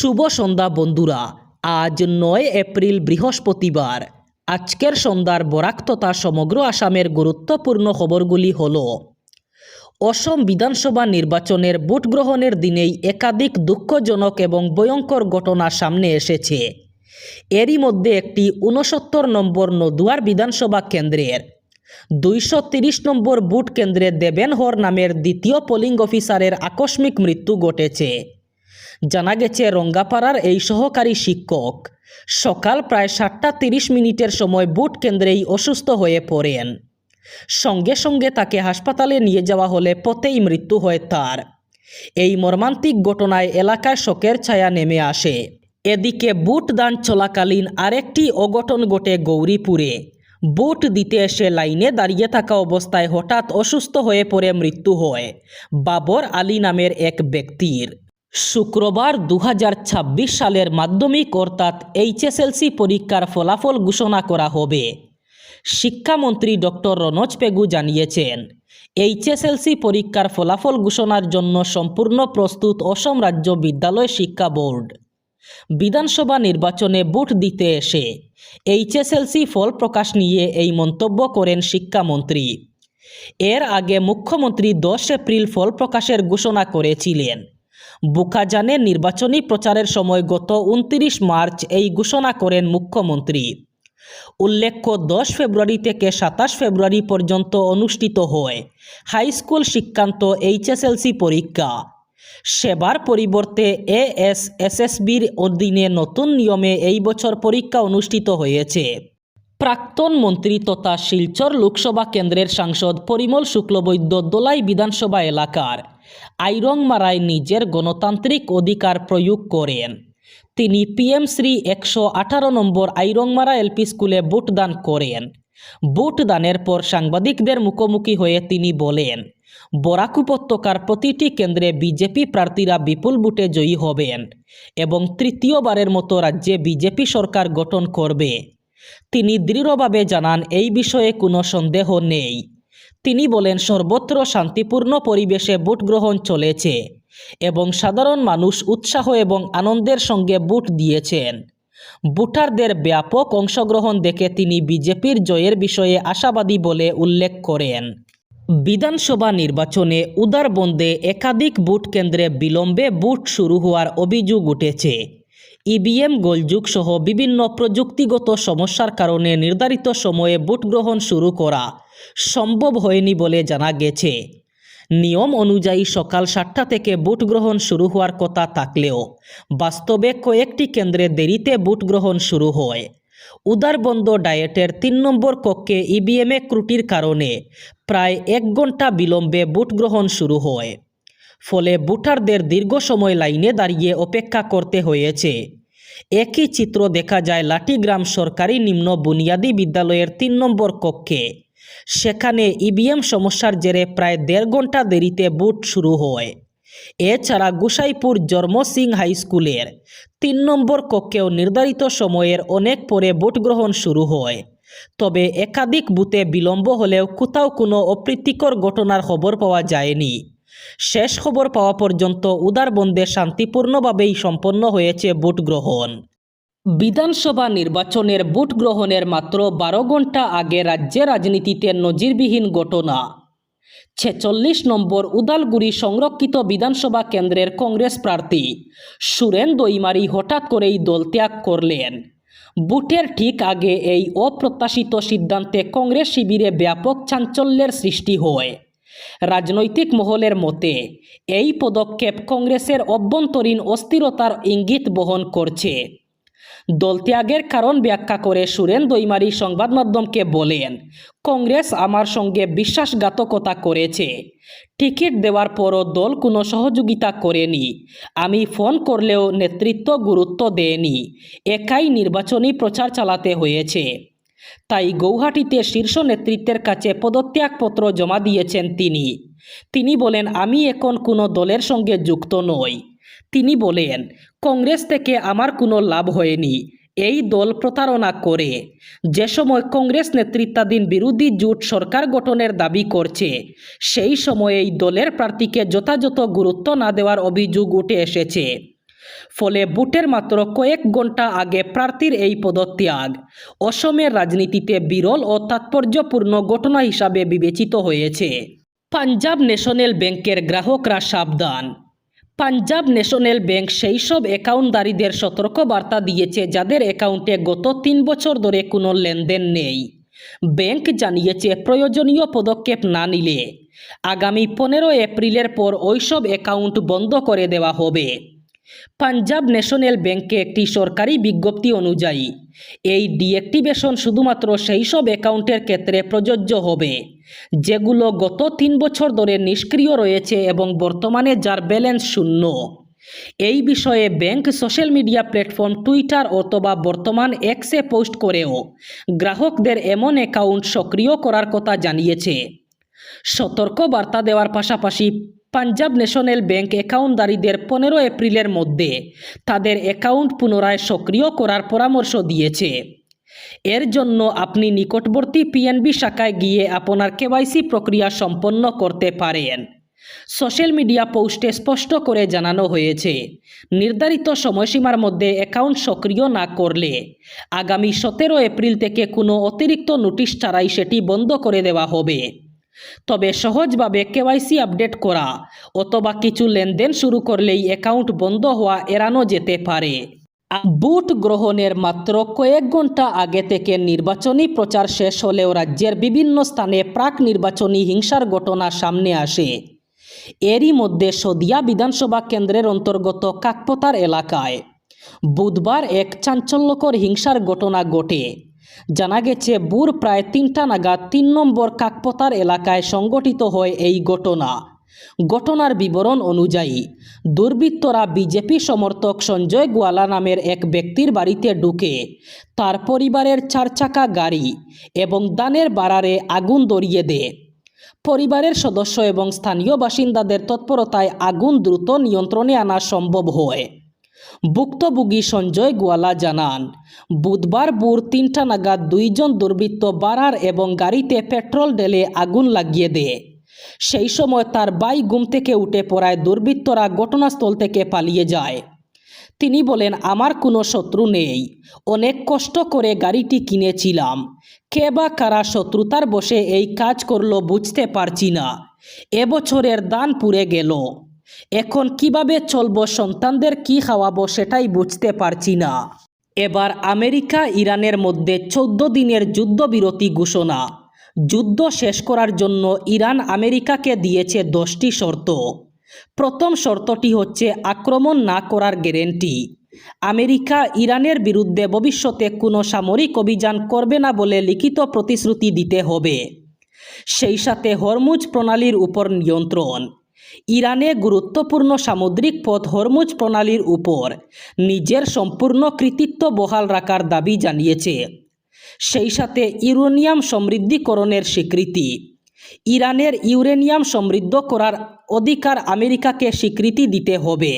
শুভ সন্ধ্যা বন্ধুরা। আজ ৯ এপ্রিল বৃহস্পতিবার। আজকের সন্ধ্যার বরাক তথা সমগ্র আসামের গুরুত্বপূর্ণ খবরগুলি হল: অসম বিধানসভা নির্বাচনের ভোট গ্রহণের দিনেই একাধিক দুঃখজনক এবং ভয়ঙ্কর ঘটনা সামনে এসেছে। এরই মধ্যে একটি ৬৯ নম্বর নদুয়ার বিধানসভা কেন্দ্রের ২৩০ নম্বর বুথ কেন্দ্রে দেবেন হর নামের দ্বিতীয় পোলিং অফিসারের আকস্মিক মৃত্যু ঘটেছে। জানা গেছে, রঙ্গাপাড়ার এই সহকারী শিক্ষক সকাল প্রায় ৭টা ৩০ সময় বুথ কেন্দ্রেই অসুস্থ হয়ে পড়েন। সঙ্গে সঙ্গে তাকে হাসপাতালে নিয়ে যাওয়া হলে পথেই মৃত্যু হয় তার। এই মর্মান্তিক ঘটনায় এলাকায় শোকের ছায়া নেমে আসে। এদিকে ভোট দান চলাকালীন আরেকটি অঘটন ঘটে গৌরীপুরে। ভোট দিতে এসে লাইনে দাঁড়িয়ে থাকা অবস্থায় হঠাৎ অসুস্থ হয়ে পড়ে মৃত্যু হয় বাবর আলী নামের এক ব্যক্তির। শুক্রবার ২০২৬ সালের মাধ্যমিক অর্থাৎ এইচএসএলসি পরীক্ষার ফলাফল ঘোষণা করা হবে। শিক্ষামন্ত্রী ডক্টর রনোজ পেগু জানিয়েছেন, এইচএসএলসি পরীক্ষার ফলাফল ঘোষণার জন্য সম্পূর্ণ প্রস্তুত অসম রাজ্য বিদ্যালয় শিক্ষা বোর্ড। বিধানসভা নির্বাচনে ভোট দিতে এসে এইচএসএলসি ফল প্রকাশ নিয়ে এই মন্তব্য করেন শিক্ষামন্ত্রী। এর আগে মুখ্যমন্ত্রী ১০ এপ্রিল ফল প্রকাশের ঘোষণা করেছিলেন। বুকাজানে নির্বাচনী প্রচারের সময় গত ২৯ মার্চ এই ঘোষণা করেন মুখ্যমন্ত্রী। উল্লেখ্য, ১০ ফেব্রুয়ারি থেকে ২৭ ফেব্রুয়ারি পর্যন্ত অনুষ্ঠিত হয় হাই স্কুল শিক্ষান্ত এইচএসএলসি পরীক্ষা। সেবার পরিবর্তে এএসএসবির অধীনে নতুন নিয়মে এই বছর পরীক্ষা অনুষ্ঠিত হয়েছে। প্রাক্তন মন্ত্রী তথা শিলচর লোকসভা কেন্দ্রের সাংসদ পরিমল শুক্লবৈদ্য দোলাই বিধানসভা এলাকার আইরংমারায় নিজের গণতান্ত্রিক অধিকার প্রয়োগ করেন। তিনি পিএমশ্রী ১১৮ নম্বর আইরংমারা এলপি স্কুলে ভোটদান করেন। ভোটদানের পর সাংবাদিকদের মুখোমুখি হয়ে তিনি বলেন, বরাক উপত্যকার প্রতিটি কেন্দ্রে বিজেপি প্রার্থীরা বিপুল ভোটে জয়ী হবেন এবং তৃতীয়বারের মতো রাজ্যে বিজেপি সরকার গঠন করবে। তিনি দৃঢ়ভাবে জানান, এই বিষয়ে কোনো সন্দেহ নেই। তিনি বলেন, সর্বত্র শান্তিপূর্ণ পরিবেশে ভোট গ্রহণ চলেছে এবং সাধারণ মানুষ উৎসাহ এবং আনন্দের সঙ্গে ভোট দিয়েছেন। ভোটারদের ব্যাপক অংশগ্রহণ দেখে তিনি বিজেপির জয়ের বিষয়ে আশাবাদী বলে উল্লেখ করেন। বিধানসভা নির্বাচনে উদারবন্দে একাধিক ভোট কেন্দ্রে বিলম্বে ভোট শুরু হওয়ার অভিযোগ উঠেছে। ইভিএম গোলযোগ সহ বিভিন্ন প্রযুক্তিগত সমস্যার কারণে নির্ধারিত সময়ে ভোট গ্রহণ শুরু করা সম্ভব হয়নি বলে জানা গেছে। নিয়ম অনুযায়ী সকাল ৭টা থেকে ভোট গ্রহণ শুরু হওয়ার কথা থাকলেও বাস্তবে কয়েকটি কেন্দ্রে দেরিতে ভোট গ্রহণ শুরু হয়। উদারবন্দ ডায়েটের ৩ নম্বর কক্ষে ইভিএমে ত্রুটির কারণে প্রায় ১ ঘন্টা বিলম্বে ভোট গ্রহণ শুরু হয়। ফলে ভোটারদের দীর্ঘ সময় লাইনে দাঁড়িয়ে অপেক্ষা করতে হয়েছে। একই চিত্র দেখা যায় লাঠিগ্রাম সরকারি নিম্ন বুনিয়াদী বিদ্যালয়ের ৩ নম্বর কক্ষে। সেখানে ইভিএম সমস্যার জেরে প্রায় ১.৫ ঘন্টা দেরিতে ভোট শুরু হয়। এছাড়া গোসাইপুর জন্ম সিং হাই স্কুলের ৩ নম্বর কক্ষেও নির্ধারিত সময়ের অনেক পরে ভোট গ্রহণ শুরু হয়। তবে একাধিক বুথে বিলম্ব হলেও কোথাও কোনো অপ্রীতিকর ঘটনার খবর পাওয়া যায়নি। শেষ খবর পাওয়া পর্যন্ত উদারবন্দে শান্তিপূর্ণভাবেই সম্পন্ন হয়েছে ভোট গ্রহণ। বিধানসভা নির্বাচনের ভোট গ্রহণের মাত্র ১২ ঘন্টা আগে রাজ্যে রাজনীতিতে নজিরবিহীন ঘটনা। ৪৬ নম্বর উদালগুড়ি সংরক্ষিত বিধানসভা কেন্দ্রের কংগ্রেস প্রার্থী সুরেন দৈমারি হঠাৎ করেই দল ত্যাগ করলেন। ভোটের ঠিক আগে এই অপ্রত্যাশিত সিদ্ধান্তে কংগ্রেস শিবিরে ব্যাপক চাঞ্চল্যের সৃষ্টি হয়। রাজনৈতিক মহলের মতে এই পদক্ষেপ কংগ্রেসের অভ্যন্তরীণ অস্থিরতার ইঙ্গিত বহন করছে। দলত্যাগের কারণ ব্যাখ্যা করে সুরেন দৈমারি সংবাদ মাধ্যমকে বলেন, কংগ্রেস আমার সঙ্গে বিশ্বাসঘাতকতা করেছে। টিকিট দেওয়ার পরও দল কোনো সহযোগিতা করেনি। আমি ফোন করলেও নেতৃত্ব গুরুত্ব দেয়নি। একাই নির্বাচনী প্রচার চালাতে হয়েছে। তাই গৌহাটিতে শীর্ষ নেতৃত্বের কাছে পদত্যাগপত্র জমা দিয়েছেন তিনি বলেন, আমি এখন কোনো দলের সঙ্গে যুক্ত নই। তিনি বলেন, কংগ্রেস থেকে আমার কোনো লাভ হয়নি। এই দল প্রতারণা করে। যে সময় কংগ্রেস নেতৃত্বাধীন বিরোধী জোট সরকার গঠনের দাবি করছে, সেই সময়ে এই দলের প্রার্থীকে যথাযথ গুরুত্ব না দেওয়ার অভিযোগ উঠে এসেছে। ফলে ভোটের মাত্র কয়েক ঘন্টা আগে প্রার্থীর এই পদত্যাগ অসমের রাজনীতিতে বিরল ও তাৎপর্যপূর্ণ ঘটনা হিসাবে বিবেচিত হয়েছে। পাঞ্জাব ন্যাশনাল ব্যাংকের গ্রাহকরা সাবধান। পাঞ্জাব ন্যাশনাল ব্যাংক সেই সব অ্যাকাউন্টধারীদের সতর্ক বার্তা দিয়েছে যাদের অ্যাকাউন্টে গত 3 বছর ধরে কোনো লেনদেন নেই। ব্যাংক জানিয়েছে প্রয়োজনীয় পদক্ষেপ না নিলে আগামী 15 এপ্রিলের পর ওইসব অ্যাকাউন্ট বন্ধ করে দেওয়া হবে। পাঞ্জাব ন্যাশনাল ব্যাংকে একটি সরকারি বিজ্ঞপ্তি অনুযায়ী এই ডিঅ্যাক্টিভেশন শুধুমাত্র সেই সব অ্যাকাউন্টের ক্ষেত্রে প্রযোজ্য হবে যেগুলো গত 3 বছর ধরে নিষ্ক্রিয় রয়েছে এবং বর্তমানে যার ব্যালেন্স শূন্য। এই বিষয়ে bank social media platform Twitter অথবা বর্তমান এক্সে পোস্ট করেও গ্রাহকদের এমন অ্যাকাউন্ট সক্রিয় করার কথা জানিয়েছে। সতর্ক বার্তা দেওয়ার পাশাপাশি পাঞ্জাব ন্যাশনাল ব্যাংক অ্যাকাউন্টধারীদের 15 এপ্রিলের মধ্যে তাদের অ্যাকাউন্ট পুনরায় সক্রিয় করার পরামর্শ দিয়েছে। এর জন্য আপনি নিকটবর্তী পিএনবি শাখায় গিয়ে আপনার কেওয়াইসি প্রক্রিয়া সম্পন্ন করতে পারেন। সোশ্যাল মিডিয়া পোস্টে স্পষ্ট করে জানানো হয়েছে, নির্ধারিত সময়সীমার মধ্যে অ্যাকাউন্ট সক্রিয় না করলে আগামী 17 এপ্রিল থেকে কোনো অতিরিক্ত নোটিশ ছাড়াই সেটি বন্ধ করে দেওয়া হবে। তবে সহজভাবে কেওয়াইসি আপডেট করা অথবা কিছু লেনদেন শুরু করলেই অ্যাকাউন্ট বন্ধ হওয়া এড়ানো যেতে পারে। ভোট গ্রহণের মাত্র কয়েক ঘন্টা আগে থেকে নির্বাচনী প্রচার শেষ হলেও রাজ্যের বিভিন্ন স্থানে প্রাক নির্বাচনী হিংসার ঘটনা সামনে আসে। এরই মধ্যে সদিয়া বিধানসভা কেন্দ্রের অন্তর্গত কাকপতার এলাকায় বুধবার এক চাঞ্চল্যকর হিংসার ঘটনা ঘটে। জানা গেছে ভোর প্রায় 3টা নাগাদ 3 নম্বর কাকপতার এলাকায় সংঘটিত হয় এই ঘটনা। ঘটনার বিবরণ অনুযায়ী দুর্বৃত্তরা বিজেপি সমর্থক সঞ্জয় গোয়ালা নামের এক ব্যক্তির বাড়িতে ঢুকে তার পরিবারের 4 চাকা গাড়ি এবং ধানের বাড়ারে আগুন ধরিয়ে দেয়। পরিবারের সদস্য এবং স্থানীয় বাসিন্দাদের তৎপরতায় আগুন দ্রুত নিয়ন্ত্রণে আনা সম্ভব হয়। ভুক্তভোগী সঞ্জয় গোয়ালা জানান, বুধবার ভোর 3টা নাগাদ 2 জন দুর্বৃত্ত বাড়ার এবং গাড়িতে পেট্রোল ঢেলে আগুন লাগিয়ে দেয়। সেই সময় তার ভাই ঘুম থেকে উঠে পড়ায় দুর্বৃত্তরা ঘটনাস্থল থেকে পালিয়ে যায়। তিনি বলেন, আমার কোনো শত্রু নেই, অনেক কষ্ট করে গাড়িটি কিনেছিলাম, কে বা কারা শত্রুতার বসে এই কাজ করলো বুঝতে পারছি না। এবছরের দান পুড়ে গেল, এখন কিভাবে চলবো, সন্তানদের কি খাওয়াবো সেটাই বুঝতে পারছি না। এবার আমেরিকা ইরানের মধ্যে 14 দিনের যুদ্ধবিরতি ঘোষণা। যুদ্ধ শেষ করার জন্য ইরান আমেরিকাকে দিয়েছে 10টি শর্ত। প্রথম শর্তটি হচ্ছে আক্রমণ না করার গ্যারেন্টি। আমেরিকা ইরানের বিরুদ্ধে ভবিষ্যতে কোনো সামরিক অভিযান করবে না বলে লিখিত প্রতিশ্রুতি দিতে হবে। সেই সাথে হরমুজ প্রণালীর উপর নিয়ন্ত্রণ। ইরানে গুরুত্বপূর্ণ সামুদ্রিক পথ হরমুজ প্রণালীর উপর নিজের সম্পূর্ণ কৃতিত্ব বহাল রাখার দাবি জানিয়েছে। সেই সাথে ইউরেনিয়াম সমৃদ্ধিকরণের স্বীকৃতি। ইরানের ইউরেনিয়াম সমৃদ্ধ করার অধিকার আমেরিকাকে স্বীকৃতি দিতে হবে।